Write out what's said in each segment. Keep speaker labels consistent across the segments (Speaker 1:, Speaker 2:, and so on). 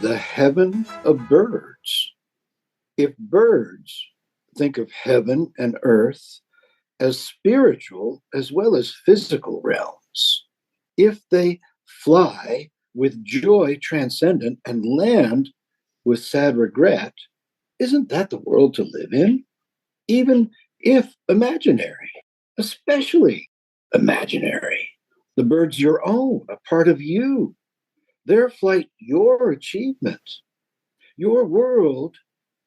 Speaker 1: the heaven of birds. If birds think of heaven and earth as spiritual as well as physical realms, if they fly with joy transcendent and land with sad regret, isn't that the world to live in? Even if imaginary, especially imaginary. The bird's your own, a part of you. Their flight, your achievement. Your world,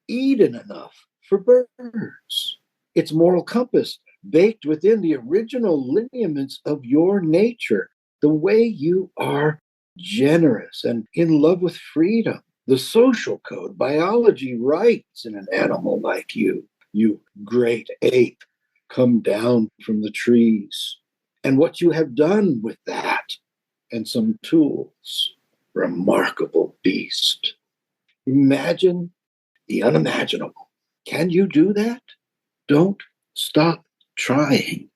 Speaker 1: Eden enough for birds. Its moral compass baked within the original lineaments of your nature, the way you are generous and in love with freedom, the social code biology writes in an animal like you great ape, come down from the trees, and what you have done with that and some tools. Remarkable beast. Imagine the unimaginable. Can you do that? Don't stop trying.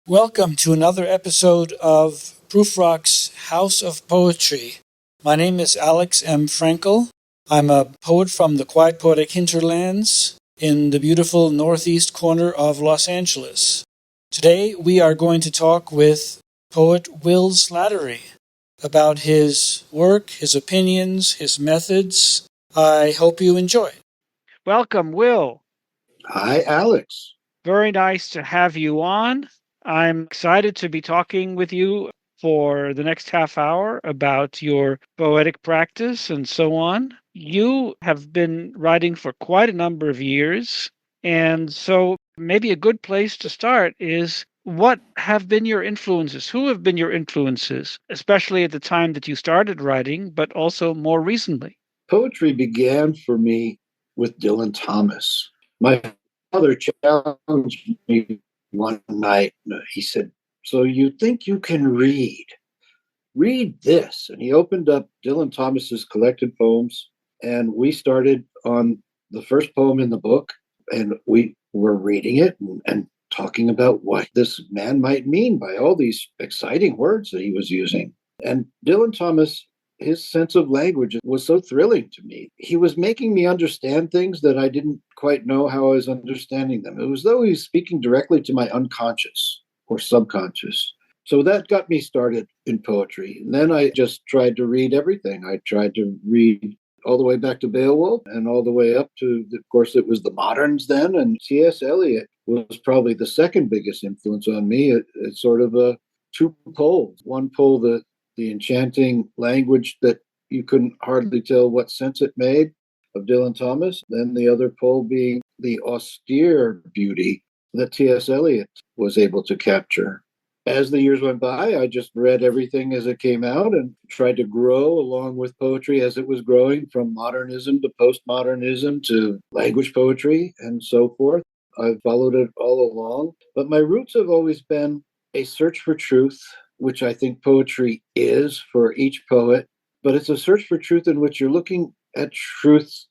Speaker 2: Welcome to another episode of Proofrock's House of Poetry. My name is Alex M. Frankel. I'm a poet from the quiet poetic hinterlands in the beautiful northeast corner of Los Angeles. Today we are going to talk with poet Will Slattery about his work, his opinions, his methods. I hope you enjoy.
Speaker 3: Welcome, Will.
Speaker 1: Hi, Alex.
Speaker 3: Very nice to have you on. I'm excited to be talking with you for the next half hour about your poetic practice and so on. You have been writing for quite a number of years, and so maybe a good place to start is what have been your influences? Who have been your influences, especially at the time that you started writing, but also more recently?
Speaker 1: Poetry began for me with Dylan Thomas. My father challenged me one night. He said, "So you think you can read? Read this." And he opened up Dylan Thomas's collected poems, and we started on the first poem in the book, and we were reading it and talking about what this man might mean by all these exciting words that he was using. And Dylan Thomas, his sense of language was so thrilling to me. He was making me understand things that I didn't quite know how I was understanding them. It was though he was speaking directly to my unconscious or subconscious. So that got me started in poetry. And then I just tried to read everything. I tried to read all the way back to Beowulf and all the way up to, of course, it was the moderns then. And T.S. Eliot was probably the second biggest influence on me. It's sort of a two poles. One pole, the enchanting language that you couldn't hardly tell what sense it made of Dylan Thomas. Then the other pole being the austere beauty that T.S. Eliot was able to capture. As the years went by, I just read everything as it came out and tried to grow along with poetry as it was growing, from modernism to postmodernism to language poetry and so forth. I've followed it all along, but my roots have always been a search for truth, which I think poetry is for each poet, but it's a search for truth in which you're looking at truth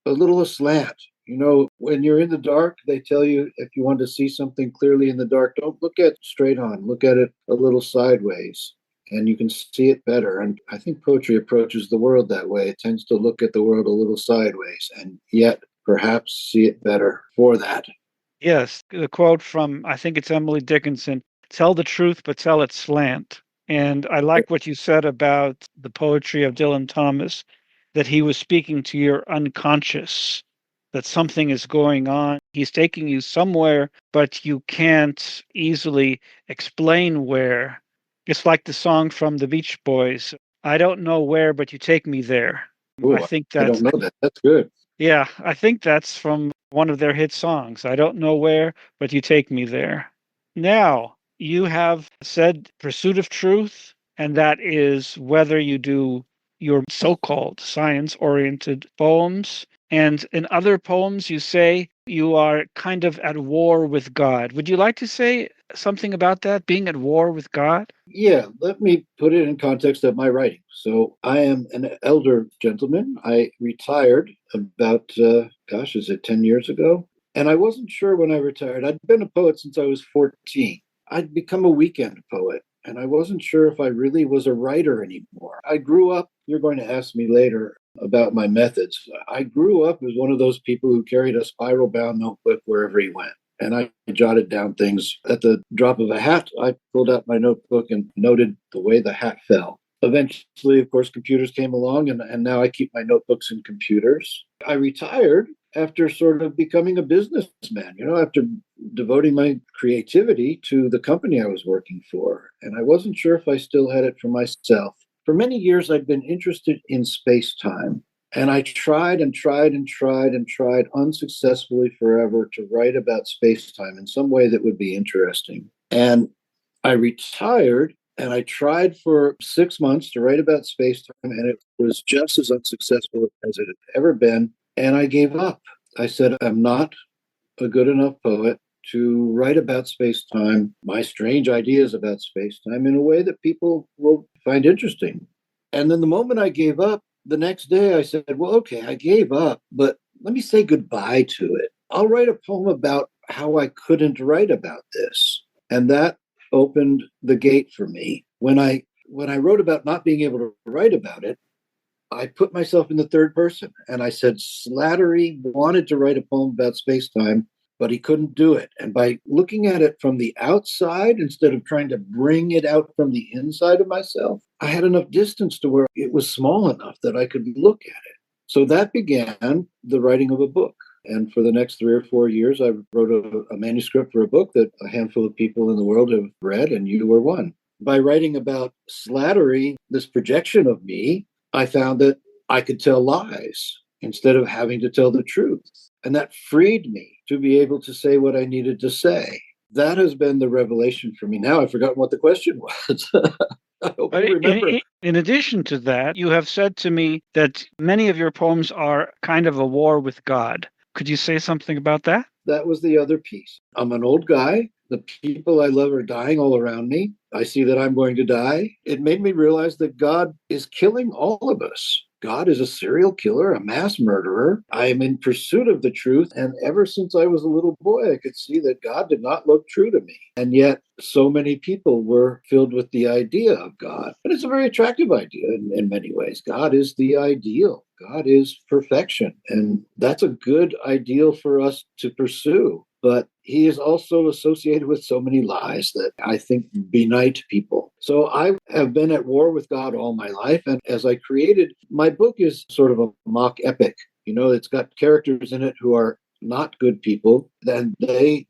Speaker 1: a little aslant. You know, when you're in the dark, they tell you if you want to see something clearly in the dark, don't look at it straight on, look at it a little sideways, and you can see it better. And I think poetry approaches the world that way. It tends to look at the world a little sideways, and yet perhaps see it better for that.
Speaker 3: Yes, the quote from, I think it's Emily Dickinson, tell the truth, but tell it slant. And I like what you said about the poetry of Dylan Thomas, that he was speaking to your unconscious, that something is going on. He's taking you somewhere, but you can't easily explain where. It's like the song from the Beach Boys, I don't know where, but you take me there. I
Speaker 1: Oh,
Speaker 3: think
Speaker 1: I don't
Speaker 3: that's,
Speaker 1: know that. That's good.
Speaker 3: yeah, I think that's from one of their hit songs. I don't know where, but you take me there. Now, you have said pursuit of truth, and that is whether you do your so called science oriented poems. And in other poems, you say you are kind of at war with God. Would you like to say something about that, being at war with God?
Speaker 1: Yeah, let me put it in context of my writing. So I am an elder gentleman. I retired about, is it 10 years ago? And I wasn't sure when I retired. I'd been a poet since I was 14. I'd become a weekend poet, and I wasn't sure if I really was a writer anymore. I grew up, you're going to ask me later, about my methods. I grew up as one of those people who carried a spiral bound notebook wherever he went. And I jotted down things at the drop of a hat. I pulled out my notebook and noted the way the hat fell. Eventually, of course, computers came along, and now I keep my notebooks in computers. I retired after sort of becoming a businessman, after devoting my creativity to the company I was working for. And I wasn't sure if I still had it for myself. For many years, I'd been interested in space time. And I tried and tried and tried and tried unsuccessfully forever to write about space time in some way that would be interesting. And I retired and I tried for 6 months to write about space time, and it was just as unsuccessful as it had ever been. And I gave up. I said, I'm not a good enough poet to write about space time, my strange ideas about space time, in a way that people will find interesting. And then the moment I gave up, the next day I said, well, okay, I gave up, but let me say goodbye to it. I'll write a poem about how I couldn't write about this. And that opened the gate for me. When I wrote about not being able to write about it, I put myself in the third person and I said, Slattery wanted to write a poem about space time, but he couldn't do it. And by looking at it from the outside instead of trying to bring it out from the inside of myself, I had enough distance to where it was small enough that I could look at it. So that began the writing of a book. And for the next 3 or 4 years, I wrote a manuscript for a book that a handful of people in the world have read, and you were one. By writing about Slattery, this projection of me, I found that I could tell lies instead of having to tell the truth. And that freed me to be able to say what I needed to say. That has been the revelation for me. Now I've forgotten what the question was. I hope
Speaker 3: But
Speaker 1: you remember.
Speaker 3: in addition to that, you have said to me that many of your poems are kind of a war with God. Could you say something about that?
Speaker 1: That was the other piece. I'm an old guy. The people I love are dying all around me. I see that I'm going to die. It made me realize that God is killing all of us. God is a serial killer, a mass murderer. I am in pursuit of the truth. And ever since I was a little boy, I could see that God did not look true to me. And yet, so many people were filled with the idea of God. And it's a very attractive idea in many ways. God is the ideal. God is perfection. And that's a good ideal for us to pursue. But he is also associated with so many lies that I think benight people. So I have been at war with God all my life. And as I created, my book is sort of a mock epic. It's got characters in it who are not good people. Then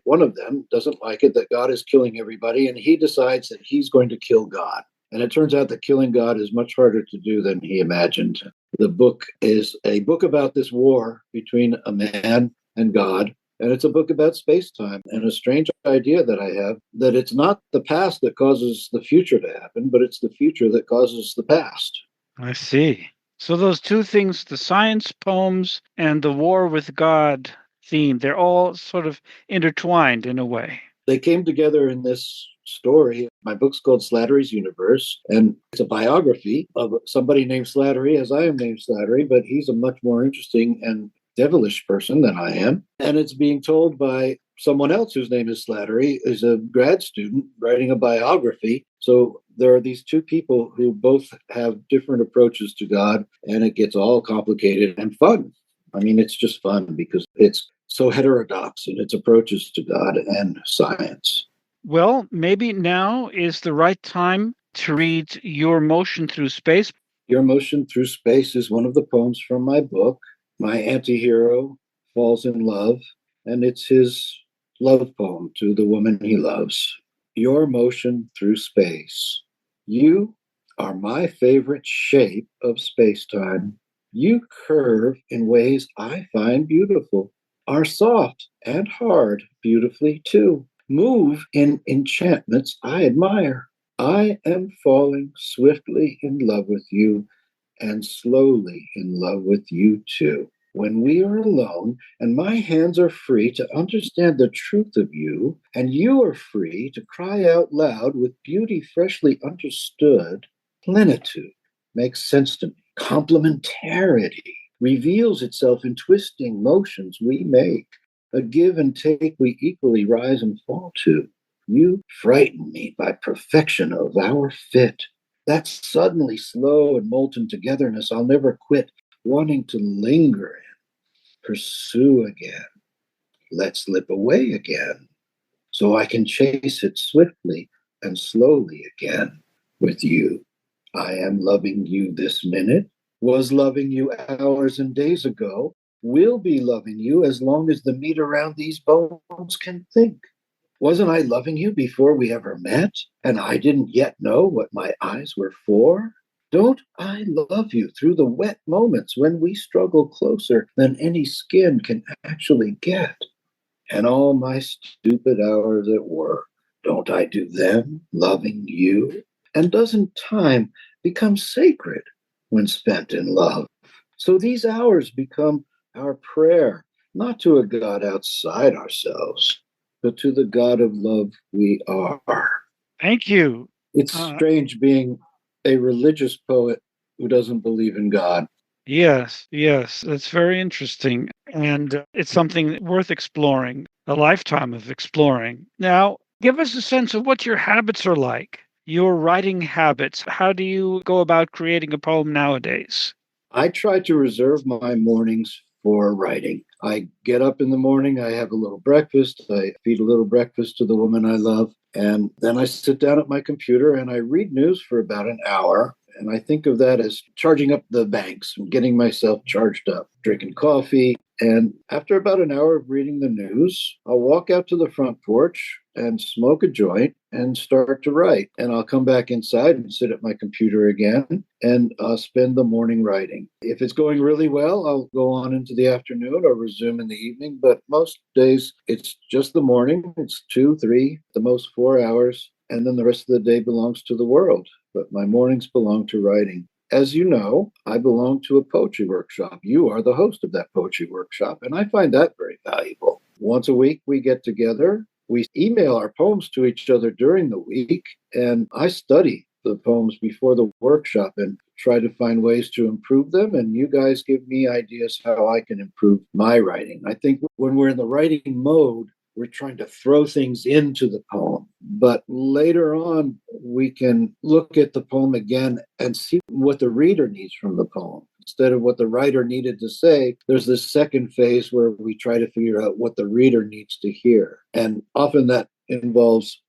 Speaker 1: one of them doesn't like it that God is killing everybody. And he decides that he's going to kill God. And it turns out that killing God is much harder to do than he imagined. The book is a book about this war between a man and God. And it's a book about space-time and a strange idea that I have that it's not the past that causes the future to happen, but it's the future that causes the past.
Speaker 3: I see. So those two things, the science poems and the war with God theme, they're all sort of intertwined in a way.
Speaker 1: They came together in this story. My book's called Slattery's Universe, and it's a biography of somebody named Slattery, as I am named Slattery, but he's a much more interesting and devilish person than I am. And it's being told by someone else whose name is Slattery, is a grad student writing a biography. So there are these two people who both have different approaches to God, and it gets all complicated and fun. I mean, it's just fun because it's so heterodox in its approaches to God and science.
Speaker 3: Well, maybe now is the right time to read Your Motion Through Space.
Speaker 1: Your Motion Through Space is one of the poems from my book. My anti-hero falls in love, and it's his love poem to the woman he loves. Your motion through space. You are my favorite shape of space-time. You curve in ways I find beautiful, are soft and hard beautifully too, move in enchantments I admire. I am falling swiftly in love with you, and slowly in love with you too. When we are alone and my hands are free to understand the truth of you, and you are free to cry out loud with beauty freshly understood, plenitude makes sense to me. Complementarity reveals itself in twisting motions we make, a give and take we equally rise and fall to. You frighten me by perfection of our fit, that suddenly slow and molten togetherness I'll never quit, wanting to linger and pursue again, let slip away again, so I can chase it swiftly and slowly again with you. I am loving you this minute, was loving you hours and days ago, will be loving you as long as the meat around these bones can think. Wasn't I loving you before we ever met, and I didn't yet know what my eyes were for? Don't I love you through the wet moments when we struggle closer than any skin can actually get? And all my stupid hours at work, don't I do them loving you? And doesn't time become sacred when spent in love? So these hours become our prayer, not to a God outside ourselves, but to the God of love we are.
Speaker 3: Thank you.
Speaker 1: It's strange being a religious poet who doesn't believe in God.
Speaker 3: Yes, yes, that's very interesting. And it's something worth exploring, a lifetime of exploring. Now, give us a sense of what your habits are like, your writing habits. How do you go about creating a poem nowadays?
Speaker 1: I try to reserve my mornings for writing. I get up in the morning, I have a little breakfast, I feed a little breakfast to the woman I love, and then I sit down at my computer and I read news for about an hour. And I think of that as charging up the banks and getting myself charged up, drinking coffee. And after about an hour of reading the news, I'll walk out to the front porch and smoke a joint and start to write. And I'll come back inside and sit at my computer again and spend the morning writing. If it's going really well, I'll go on into the afternoon or resume in the evening. But most days, it's just the morning. It's 2, 3, the most 4 hours. And then the rest of the day belongs to the world. But my mornings belong to writing. As you know, I belong to a poetry workshop. You are the host of that poetry workshop, and I find that very valuable. Once a week, we get together. We email our poems to each other during the week, and I study the poems before the workshop and try to find ways to improve them. And you guys give me ideas how I can improve my writing. I think when we're in the writing mode, we're trying to throw things into the poem. But later on, we can look at the poem again and see what the reader needs from the poem. Instead of what the writer needed to say, there's this second phase where we try to figure out what the reader needs to hear. And often that involves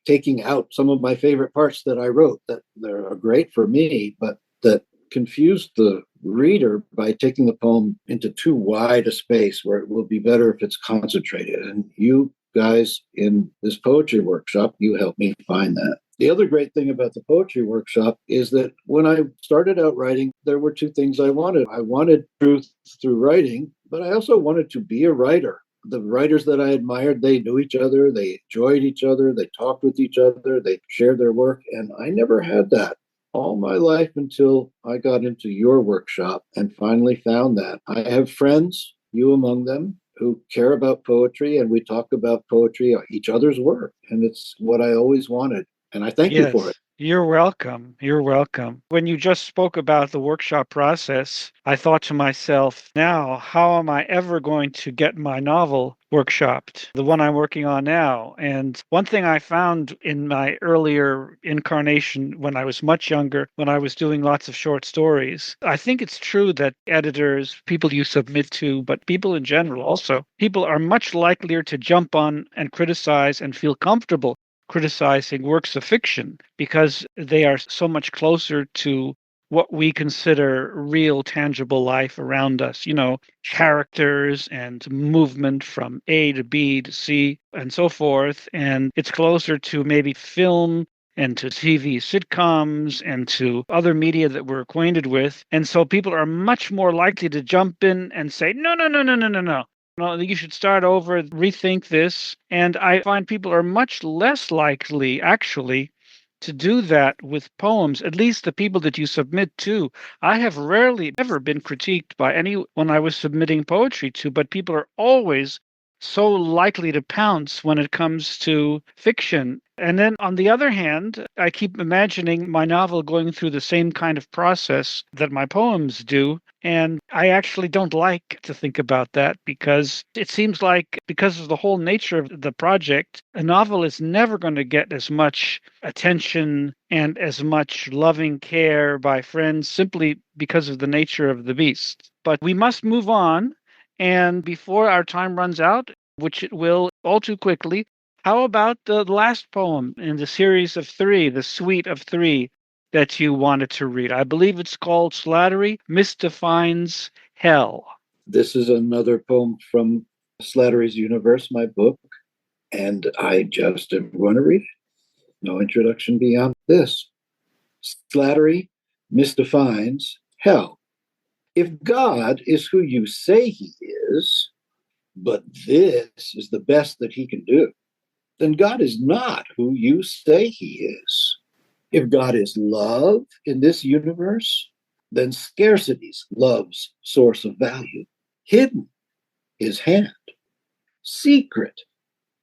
Speaker 1: taking out some of my favorite parts that I wrote that are great for me, but that confused the reader by taking the poem into too wide a space where it will be better if it's concentrated. And you guys in this poetry workshop, you helped me find that. The other great thing about the poetry workshop is that when I started out writing, there were two things I wanted. I wanted truth through writing, but I also wanted to be a writer. The writers that I admired, they knew each other, they enjoyed each other, they talked with each other, they shared their work, and I never had that all my life until I got into your workshop and finally found that. I have friends, you among them, who care about poetry, and we talk about poetry, each other's work, and it's what I always wanted. And I thank you for it.
Speaker 3: Yes, you're welcome. You're welcome. When you just spoke about the workshop process, I thought to myself, now, how am I ever going to get my novel workshopped, the one I'm working on now? And one thing I found in my earlier incarnation when I was much younger, when I was doing lots of short stories, I think it's true that editors, people you submit to, but people in general also, people are much likelier to jump on and criticize and feel comfortable criticizing works of fiction because they are so much closer to what we consider real tangible life around us, characters and movement from A to B to C and so forth. And it's closer to maybe film and to TV sitcoms and to other media that we're acquainted with. And so people are much more likely to jump in and say, no, no, no, no, no, no, no. No, you should start over, rethink this. And I find people are much less likely, actually, to do that with poems, at least the people that you submit to. I have rarely ever been critiqued by anyone I was submitting poetry to, but people are always so likely to pounce when it comes to fiction. And then on the other hand, I keep imagining my novel going through the same kind of process that my poems do. And I actually don't like to think about that because it seems like, because of the whole nature of the project, a novel is never going to get as much attention and as much loving care by friends simply because of the nature of the beast. But we must move on. And before our time runs out, which it will all too quickly, how about the last poem in the series of three, the suite of three that you wanted to read? I believe it's called Slattery Misdefines Hell.
Speaker 1: This is another poem from Slattery's Universe, my book, and I just am going to read it. No introduction beyond this. Slattery misdefines hell. If God is who you say he is, but this is the best that he can do, then God is not who you say he is. If God is love in this universe, then scarcity's love's source of value. Hidden, his hand. Secret,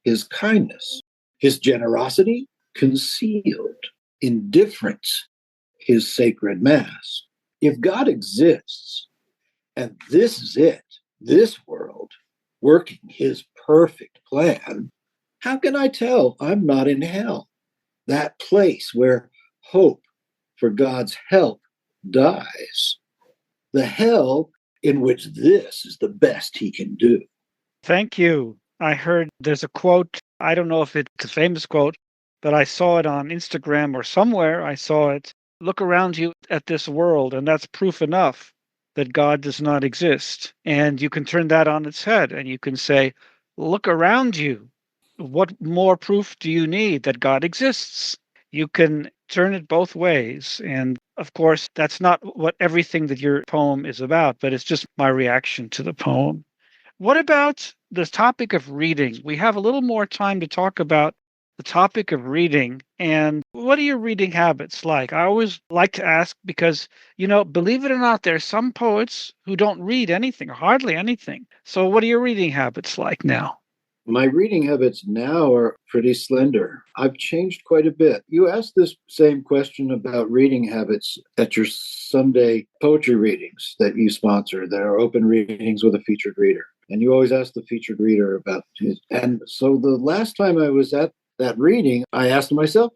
Speaker 1: his kindness. His generosity, concealed. Indifference, his sacred mass. If God exists, and this is it, this world, working his perfect plan, how can I tell I'm not in hell? That place where hope for God's help dies. The hell in which this is the best he can do.
Speaker 3: Thank you. I heard there's a quote. I don't know if it's a famous quote, but I saw it on Instagram or somewhere. I saw it. Look around you at this world, and that's proof enough that God does not exist. And you can turn that on its head and you can say, look around you. What more proof do you need that God exists? You can turn it both ways. And of course, that's not what everything that your poem is about, but it's just my reaction to the poem. What about the topic of reading? We have a little more time to talk about the topic of reading. And what are your reading habits like? I always like to ask because, believe it or not, there are some poets who don't read anything, or hardly anything. So, what are your reading habits like now?
Speaker 1: My reading habits now are pretty slender. I've changed quite a bit. You asked this same question about reading habits at your Sunday poetry readings that you sponsor. There are open readings with a featured reader. And you always ask the featured reader about his. And so the last time I was at that reading, I asked myself,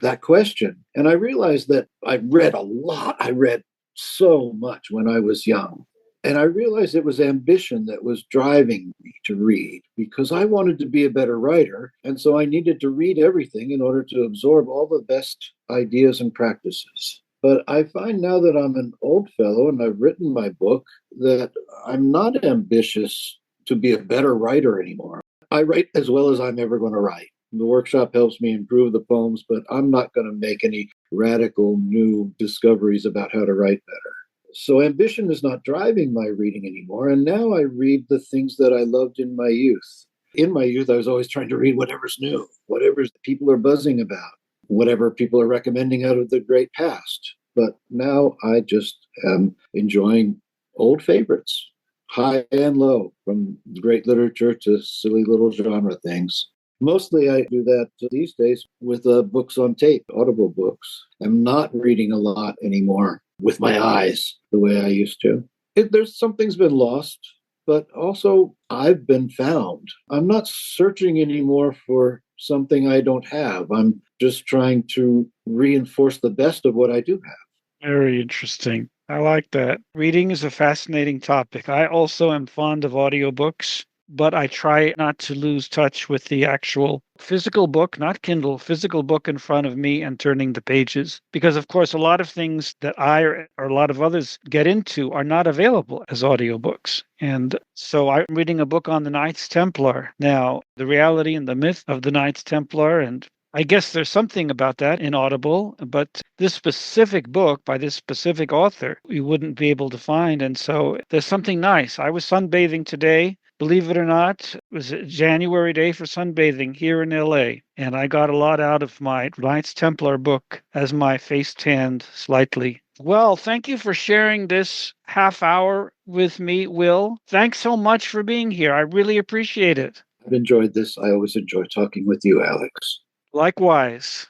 Speaker 1: that question. And I realized that I read a lot. I read so much when I was young. And I realized it was ambition that was driving me to read because I wanted to be a better writer. And so I needed to read everything in order to absorb all the best ideas and practices. But I find now that I'm an old fellow and I've written my book that I'm not ambitious to be a better writer anymore. I write as well as I'm ever going to write. The workshop helps me improve the poems, but I'm not going to make any radical new discoveries about how to write better. So ambition is not driving my reading anymore. And now I read the things that I loved in my youth. In my youth, I was always trying to read whatever's new, whatever people are buzzing about, whatever people are recommending out of the great past. But now I just am enjoying old favorites, high and low, from great literature to silly little genre things. Mostly I do that these days with books on tape, Audible books. I'm not reading a lot anymore with my eyes the way I used to. There's something's been lost, but also I've been found. I'm not searching anymore for something I don't have. I'm just trying to reinforce the best of what I do have.
Speaker 3: Very interesting. I like that. Reading is a fascinating topic. I also am fond of audiobooks, but I try not to lose touch with the actual physical book, not Kindle, physical book in front of me and turning the pages. Because, of course, a lot of things that I or a lot of others get into are not available as audiobooks. And so I'm reading a book on the Knights Templar now, the reality and the myth of the Knights Templar. And I guess there's something about that in Audible, but this specific book by this specific author, you wouldn't be able to find. And so there's something nice. I was sunbathing today. Believe it or not, it was a January day for sunbathing here in LA. And I got a lot out of my Knights Templar book as my face tanned slightly. Well, thank you for sharing this half hour with me, Will. Thanks so much for being here. I really appreciate it.
Speaker 1: I've enjoyed this. I always enjoy talking with you, Alex.
Speaker 3: Likewise.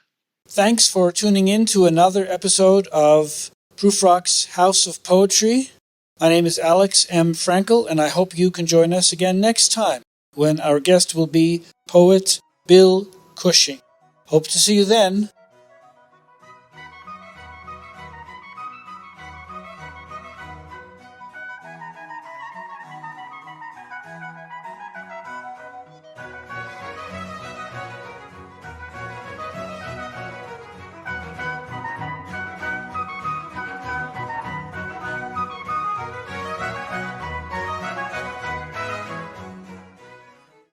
Speaker 2: Thanks for tuning in to another episode of Prufrock's House of Poetry. My name is Alex M. Frankel, and I hope you can join us again next time when our guest will be poet Bill Cushing. Hope to see you then.